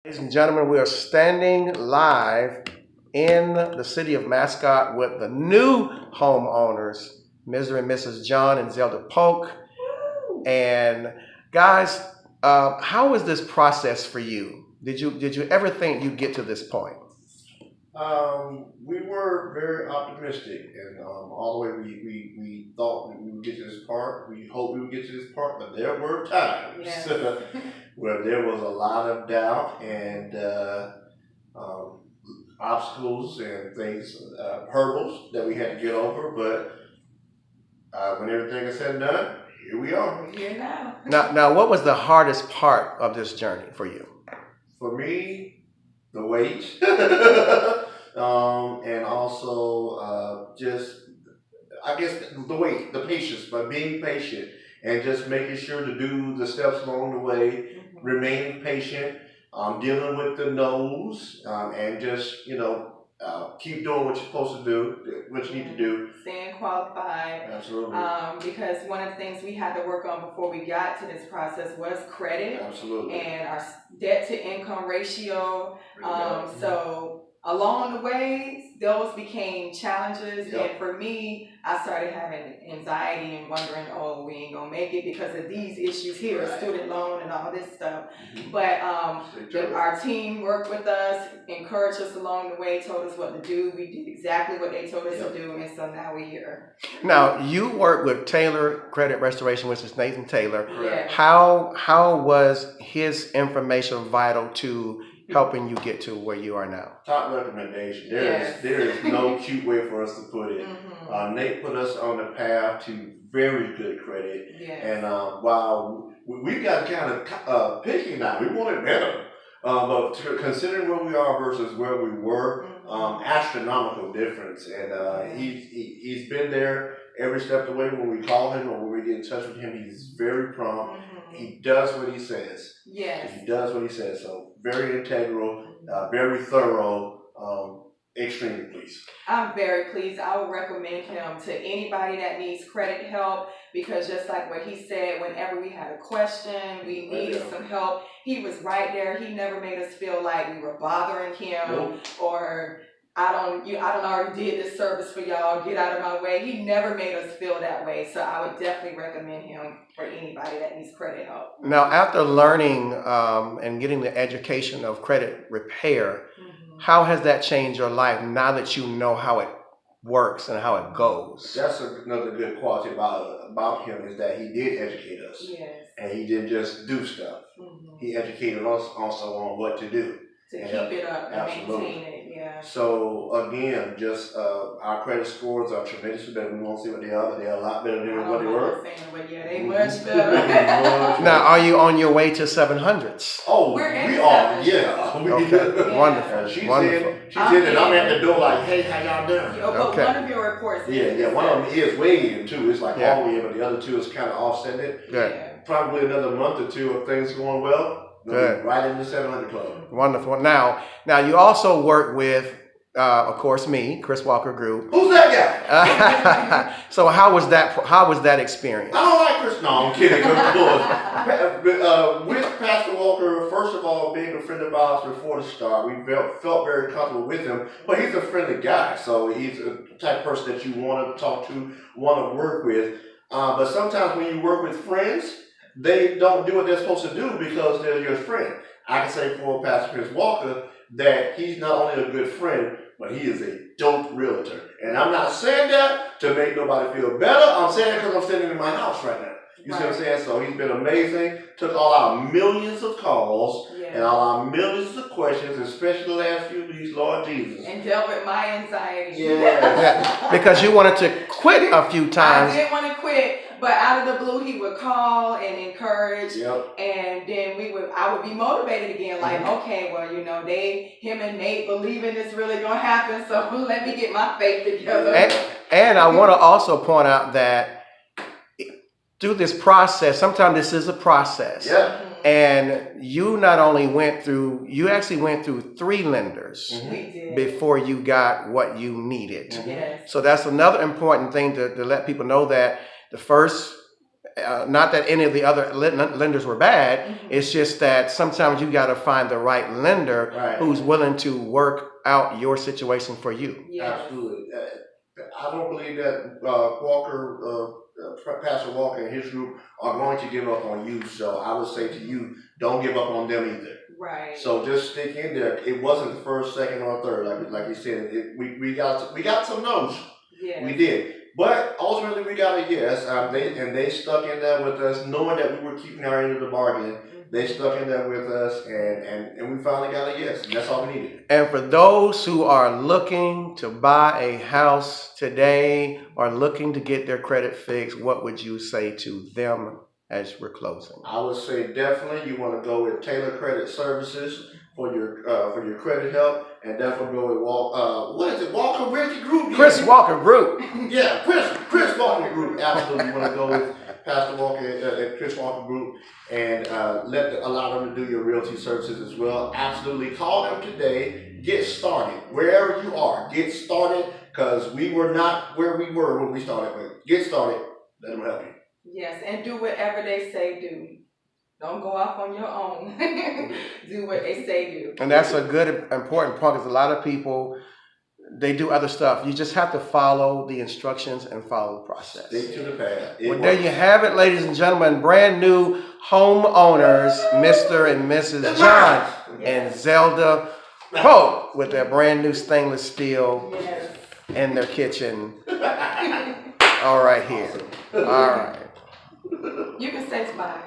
Ladies and gentlemen, we are standing live in the city of Mascot with the new homeowners, Mr. and Mrs. John and Zelda Polk. And guys, how was this process for you? Did you ever think you'd get to this point? We were very optimistic, and all the way we thought we would get to this part. We hoped we would get to this part, but there were times where there was a lot of doubt and um, obstacles and things, hurdles that we had to get over. But when everything is said and done, here we are. We're here now. Now, what was the hardest part of this journey for you? For me, the wait, and also just, I guess, the wait, the patience, but being patient and just making sure to do the steps along the way, remaining patient, dealing with the no's, and just, keep doing what you're supposed to do, what you need to do. Staying qualified. Absolutely. Because one of the things we had to work on before we got to this process was credit. Absolutely. And our debt to income ratio. So along the way, those became challenges. Yep. And for me, I started having anxiety and wondering, oh, we ain't gonna make it because of these issues here, Right. student loan and all this stuff. Mhm. But Sure. our team worked with us, encouraged us along the way, told us what to do. We did exactly what they told us Yep. to do, and so now we're here. Now, you work with Taylor Credit Restoration, which is Nathan Taylor. Correct. How was his information vital to helping you get to where you are now? Top recommendation. Yes. There is no cute way for us to put it. Mhm. Nate put us on the path to very good credit. Yes. And while we got kind of picky now, we wanted better. But considering where we are versus where we were, astronomical difference. And he's been there every step of the way. When we call him or when we get in touch with him, he's very prompt. He does what he says. Yes. He does what he says. So very integral, very thorough, extremely pleased. I'm very pleased. I would recommend him to anybody that needs credit help because just like what he said, whenever we had a question, we needed some help, he was right there. He never made us feel like we were bothering him. Nope. Or I don't already did this service for y'all, get out of my way. He never made us feel that way. So I would definitely recommend him for anybody that needs credit help. Now, after learning and getting the education of credit repair, how has that changed your life now that you know how it works and how it goes? That's another good quality about him is that he did educate us. Yes. And he didn't just do stuff. He educated us also on what to do. To keep it up and absolutely. maintain it, yeah. So again, just our credit scores are tremendously better. We won't see what they are, but they're a lot better than what they were. But yeah, they much better. Now, are you on your way to 700s? Oh, We're in we are, the yeah. Okay, wonderful, She's wonderful. in, and I'm at the door like, hey, how y'all doing? But Okay. one of your reports. Yeah, one of them is way in too. It's like Yeah. all the way in, but the other two is kind of offset it. Good. Yeah. Probably another month or two of things going well. Good. Right in the 700 club. Wonderful. Now you also work with, of course, me, Chris Walker Group. Who's that guy? So how was that experience? I don't like Chris. No, I'm kidding. Of course. With Pastor Walker, first of all, being a friend of ours before the start, we felt very comfortable with him. But he's a friendly guy, so he's a type of person that you want to talk to, want to work with. But sometimes when you work with friends, they don't do what they're supposed to do because they're your friend. I can say for Pastor Chris Walker that he's not only a good friend, but he is a dope realtor. And I'm not saying that to make nobody feel better. I'm saying it because I'm sitting in my house right now. You see what I'm saying? So he's been amazing. Took all our millions of calls and all our millions of questions, especially the last few weeks, Lord Jesus. And dealt with my anxiety. Yeah, because you wanted to quit a few times. I didn't want to quit, but out of the blue, he would call and encourage, Yep. and then I would be motivated again. Like, okay, well, him and Nate believing it's really gonna happen, so let me get my faith together. And I want to also point out that through this process, sometimes this is a process. Yeah. And you actually went through 3 lenders We did. before you got what you needed. Yes. So that's another important thing to let people know that the first not that any of the other lenders were bad. Mhm. It's just that sometimes you got to find the right lender Right. who's willing to work out your situation for you. Yes. Absolutely. I don't believe that Pastor Walker and his group are going to give up on you. So I would say to you, don't give up on them either. Right. So just stick in there. It wasn't the first, second, or third, like you said. We got some no's. Yes. We did, but ultimately we got a yes. They stuck in there with us, knowing that we were keeping our end of the bargain. They stuck in there with us, and we finally got a yes. And that's all we needed. And for those who are looking to buy a house today or looking to get their credit fixed, what would you say to them as we're closing? I would say definitely you want to go with Taylor Credit Services for your credit help, and definitely go with Walker Realty Group. Chris Walker Group. Yeah, Chris Walker Group. Absolutely, you want to go with Pastor Walker at Chris Walker Group, and allow them to do your realty services as well. Absolutely, call them today. Get started wherever you are. Get started, because we were not where we were when we started. But get started. Let them help you. Yes, and do whatever they say do. Don't go off on your own. Do what they say do. And that's a good, important point, because a lot of people, they do other stuff. You just have to follow the instructions and follow the process. Stick to the path. Well, there you have it, ladies and gentlemen. Brand new homeowners, Mr. and Mrs. John and Zelda Polk, with their brand new stainless steel Yes. in their kitchen. All right here. All right. You can say bye.